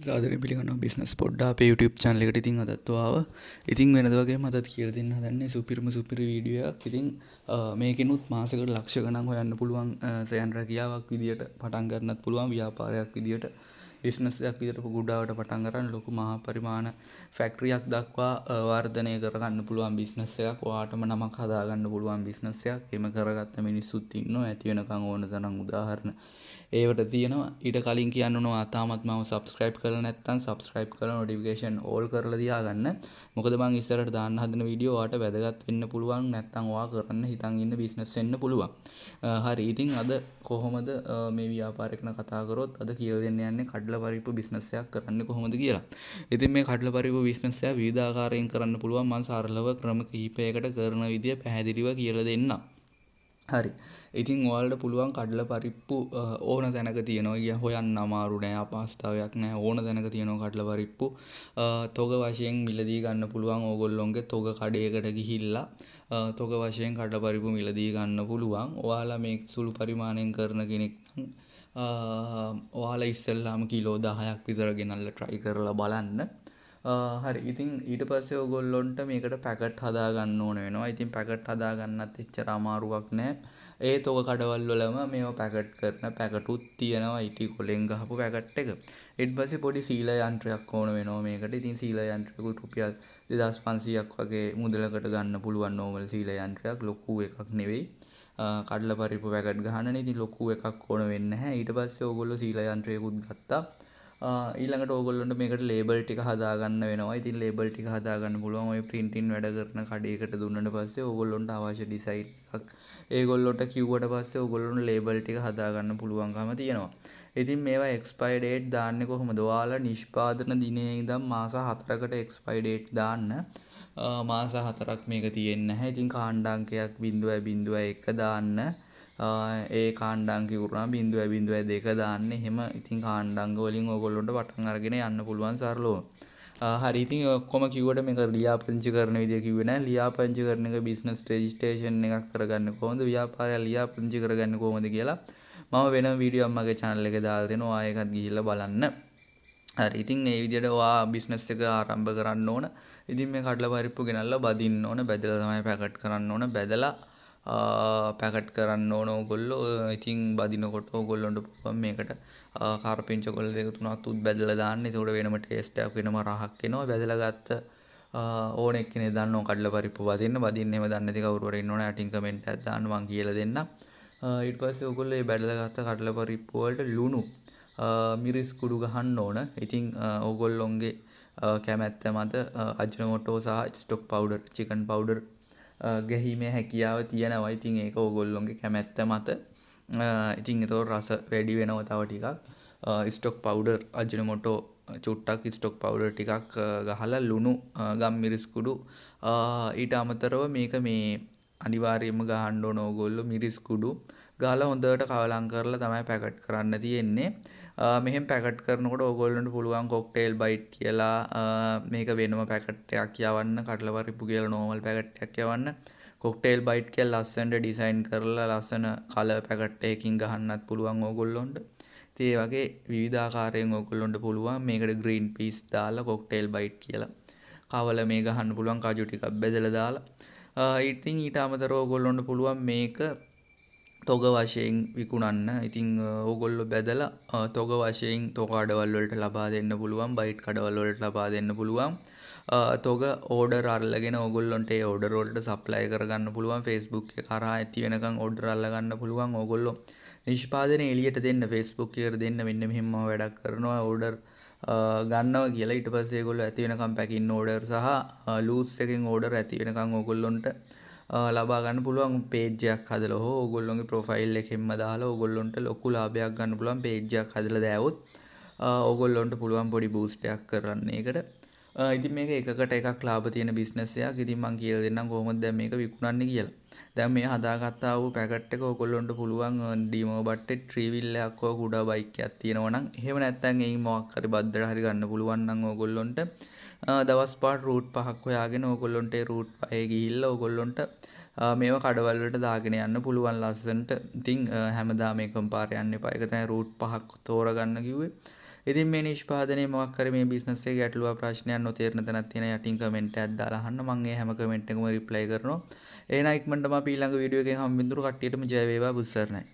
සාදරයෙන් පිළිගන්නවා බිස්නස් පොඩ්ඩා අපේ YouTube channel එකට. ඉතින් අදත් ඔයාව ඉතින් වෙනද වගේම මතත් කියලා දෙන්න හදන්නේ සුපිරි වීඩියෝ එකක්. ඉතින් මේකෙනුත් මාසෙකට ලක්ෂ ගණන් හොයන්න පුළුවන් සයන් රැකියාවක් විදියට පටන් ගන්නත් පුළුවන් ව්‍යාපාරයක් විදියට බිස්නස් එකක් විදියට ගුඩාවට පටන් ගන්න ලොකු මහා පරිමාණ ෆැක්ටරියක් දක්වා වර්ධනය කරගන්න පුළුවන් බිස්නස් එකක්. ඔයාටම නමක් හදාගන්න පුළුවන් බිස්නස් එකක්. එහෙම කරගත්ත මිනිස්සුත් ඉන්නවා. ඇති වෙනකන් ඕන තරම් උදාහරණ ඒවට තියෙනවා. ඊට කලින් කියන්න ඕනවා තාමත් මම subscribe කරලා නැත්නම් subscribe කරලා notification all කරලා තියාගන්න. මොකද මම ඉස්සරහට දාන්න හදන වීඩියෝ ඔයාට වැදගත් වෙන්න පුළුවන්. නැත්නම් ඔයා කරන්න හිතන් ඉන්න බිස්නස් වෙන්න පුළුවන්. හරි. ඉතින් අද කොහොමද මේ ව්‍යාපාරය ගැන කතා කරොත් අද කියලා දෙන්න යන්නේ කඩලා පරිප්පු බිස්නස් එකක් කරන්නේ කොහොමද කියලා. ඉතින් මේ කඩලා පරිප්පු බිස්නස් එක විවිධ ආකාරයෙන් කරන්න පුළුවන්. මම සරලව ක්‍රම කිහිපයකට කරන විදිය පැහැදිලිව කියලා දෙන්නම්. හරි. ඉතින් ඔයාලට පුළුවන් කඩලා පරිප්පු ඕන තැනක තියෙනවා. කිය හොයන්න අමාරු නෑ, අපහසුතාවයක් නෑ. ඕන තැනක තියෙනවා කඩලා පරිප්පු. තොග වශයෙන් මිලදී ගන්න පුළුවන්. ඕගොල්ලොන්ගේ තොග කඩේකට ගිහිල්ලා තොග වශයෙන් කඩලා පරිප්පු මිලදී ගන්න පුළුවන්. ඔයාලා මේ සුළු පරිමාණයෙන් කරන කෙනෙක් නම් ඔයාලා ඉස්සෙල්ලාම කිලෝ 10ක් විතර ගෙනල්ලා try කරලා බලන්න. හරි. ඉතින් ඊට පස්සේ ඔයගොල්ලොන්ට මේකට පැකට් හදා ගන්න ඕන වෙනවා. ඉතින් පැකට් හදා ගන්නත් එච්චර අමාරුවක් නෑ. ඒ තොග කඩවල් වලම මේවා පැකට් කරන පැකටුත් තියෙනවා. ඉටි කොලෙන් ගහපු පැකට් එක. ඊට පස්සේ පොඩි සීල යන්ත්‍රයක් ඕන වෙනවා මේකට. ඉතින් සීල යන්ත්‍රයකුත් රුපියල් 2500ක් වගේ මුදලකට ගන්න පුළුවන් නෝමල් සීල යන්ත්‍රයක්. ලොකු එකක් නෙවෙයි. කඩලා පරිප්පු පැකට් ගහන්නනේ. ඉතින් ලොකු එකක් ඕන වෙන්නේ නැහැ. ඊට පස්සේ ඔයගොල්ලෝ සීල යන්ත්‍රයකුත් ගත්තා. ඊළඟට ඕගොල්ලොන්ට මේකට ලේබල් ටික හදාගන්න වෙනවා. ඉතින් ලේබල් ටික හදාගන්න පුළුවන් ඔය printing වැඩ කරන කඩේකට දුන්නට පස්සේ ඕගොල්ලොන්ට අවශ්‍ය ඩිසයින් එකක් ඒගොල්ලොන්ට කිව්වට පස්සේ ඕගොල්ලොන්ට ලේබල් ටික හදාගන්න පුළුවන්කම තියෙනවා. ඉතින් මේවා expire date දාන්නේ කොහොමද? ඔයාලා නිෂ්පාදන දිනේ ඉඳන් මාස 4කට expire date දාන්න. මාස 4ක් මේක තියෙන්නේ නැහැ. ඉතින් කාණ්ඩාංකයක් 0.01 දාන්න. ඒ කාණ්ඩාංක ඉවරනා 0.02 දාන්න. එහෙම ඉතින් කාණ්ඩාංක වලින් ඕගොල්ලොන්ට පටන් අරගෙන යන්න පුළුවන් සරලව. හරි. ඉතින් ඔක්කොම කිව්වට මේක ලියාපදිංචි කරන විදිය කිව්වේ නෑ. ලියාපදිංචි කරන එක බිස්නස් රෙජිස්ට්‍රේෂන් එකක් කරගන්නේ කොහොමද? ව්‍යාපාරය ලියාපදිංචි කරගන්නේ කොහොමද කියලා මම වෙනම වීඩියෝ එකක් මගේ channel එකේ දාලා දෙනවා. ආයෙකත් ගිහිල්ලා බලන්න. හරි. ඉතින් මේ විදියට ඔයා බිස්නස් එක ආරම්භ කරන්න ඕන. ඉතින් මේ කඩලා පරිප්පු ගෙනල්ලා බදින්න ඕන. බැදලා තමයි පැකට් කරන්න ඕන. බැදලා පැකට් කරන්න ඕන ඕගොල්ලෝ. ඉතින් බදිනකොට ඕගොල්ලොන්ට පුළුවන් මේකට කාර්පෙන් චොකලට් දෙක තුනක් උත් බැදලා දාන්න. ඒකට වෙනම ටේස්ට් එකක් වෙනම රහක් එනවා. බැදලා ගත්ත ඕන එක්කෙනෙක් දන්නව කඩලා පරිප්පු බදින්න. බදින්න එහෙම දන්නේ නැති කවුරු හරි ඉන්නවනේ යටින් කමෙන්ට් එකක් දාන්න මම කියලා දෙන්නම්. ඊට පස්සේ ඕගොල්ලෝ මේ බැදලා ගත්ත කඩලා පරිප්පු වලට ලුණු මිරිස් කුඩු ගහන්න ඕන. ඉතින් ඕගොල්ලොන්ගේ කැමැත්ත මත අජිනෝමෝටෝ සහ ස්ටොක් පවුඩර්, චිකන් පවුඩර් ගැහීමේ හැකියාව තියෙනවා. ඉතින් ඒක ඕගොල්ලොන්ගේ කැමැත්ත මත. ඉතින් ඒතකොට රස වැඩි වෙනවා තව ටිකක්. ස්ටොක් පවුඩර්, අජිනෝමෝටෝ චුට්ටක්, ස්ටොක් පවුඩර් ටිකක් ගහලා ලුණු, ගම් මිරිස් කුඩු ඊට අමතරව මේක මේ අනිවාර්යයෙන්ම ගහන්න ඕන ඕගොල්ලෝ මිරිස් කුඩු ගහලා හොඳට කවලම් කරලා තමයි පැකට් කරන්න තියෙන්නේ. මෙහෙම පැකට් කරනකොට ඕගොල්ලන්ට පුළුවන් කොක්ටේල් බයිට් කියලා මේක වෙනම පැකට් එකක් යවන්න. කඩලා පරිප්පු කියලා නෝමල් පැකට් එකක් යවන්න. කොක්ටේල් බයිට් කියලා ලස්සනට ඩිසයින් කරලා ලස්සන කලර් පැකට් එකකින් ගහන්නත් පුළුවන් ඕගොල්ලොන්ට. ඉතින් ඒ වගේ විවිධාකාරයෙන් ඕගොල්ලොන්ට පුළුවන් මේකට ග්‍රීන් පීස් දාලා කොක්ටේල් බයිට් කියලා කවල මේ ගහන්න පුළුවන්. කජු ටිකක් බෙදලා දාලා. ඉතින් ඊට අමතරව ඕගොල්ලොන්ට පුළුවන් මේක තොග වශයෙන් විකුණන්න. ඉතින් ඕගොල්ලෝ බැදලා තොග වශයෙන් තොග කඩවල් වලට ලබා දෙන්න පුළුවන්. බයිට් කඩවල් වලට ලබා දෙන්න පුළුවන්. තොග ඕඩර් අරගෙන ඕගොල්ලොන්ට ඒ ඕඩර් වලට සප්ලයි කරගන්න පුළුවන්. Facebook එක කරා ඇති වෙනකන් ඕඩර් අල්ලගන්න පුළුවන්. ඕගොල්ලෝ නිෂ්පාදනය එළියට දෙන්න, Facebook එකට දෙන්න මෙන්න මෙහෙම මම වැඩක් කරනවා ඕඩර් ගන්නවා කියලා. ඊට පස්සේ ඒගොල්ලෝ ඇති වෙනකන් පැකින් ඕඩර් සහ ලූස් එකෙන් ඕඩර් ඇති වෙනකන් ඕගොල්ලොන්ට ලබා ගන්න පුළුවන්. පේජ් එකක් හදලා හෝ ඕගොල්ලොන්ගේ ප්‍රොෆයිල් එකෙන්ම දාලා ඕගොල්ලොන්ට ලොකු ලාභයක් ගන්න පුළුවන්. පේජ් එකක් හදලා දැවුවොත් ඕගොල්ලොන්ට පුළුවන් පොඩි බූස්ට් එකක් කරන්න ඒකට. ඉතින් මේක එකකට එකක් ලාභ තියෙන බිස්නස් එකක්. ඉතින් මම කියලා දෙන්නම් කොහොමද දැන් මේක විකුණන්නේ කියලා. දැන් මේ හදාගත්තා වූ පැකට් එක ඕගොල්ලොන්ට පුළුවන් ඩීමෝ බට්ටේ ට්‍රී වීල් එකක් හෝ කුඩා බයික් එකක් තියෙනවා නම් එහෙම නැත්නම් එයින් මොකක් හරි බද්දට හරි ගන්න පුළුවන් නම් ඕගොල්ලොන්ට දවස් පාට රූට් 5ක් හොයාගෙන ඕගොල්ලොන්ට ඒ රූට් 5 ගිහිල්ලා ඕගොල්ලොන්ට මේවා කඩවල වලට දාගෙන යන්න පුළුවන් ලස්සනට. ඉතින් හැමදාම එකම පාර යන්න එපා. ඒක තමයි රූට් 5ක් තෝරගන්න කිව්වේ. ඉතින් මේ නිෂ්පාදනයේ මොකක් හරි මේ බිස්නස් එකේ ගැටලුවක් ප්‍රශ්නයක් නොතේරෙන තැනක් තියෙන යටින් කමෙන්ට් එකක් දාලා අහන්න. මම ඒ හැම කමෙන්ට් එකකම රිප්ලයි කරනවා. එහෙනම් ඉක්මනටම අපි ඊළඟ වීඩියෝ එකෙන් හම්බෙන්න කට්ටියටම ජය වේවා බුස්සරණයි.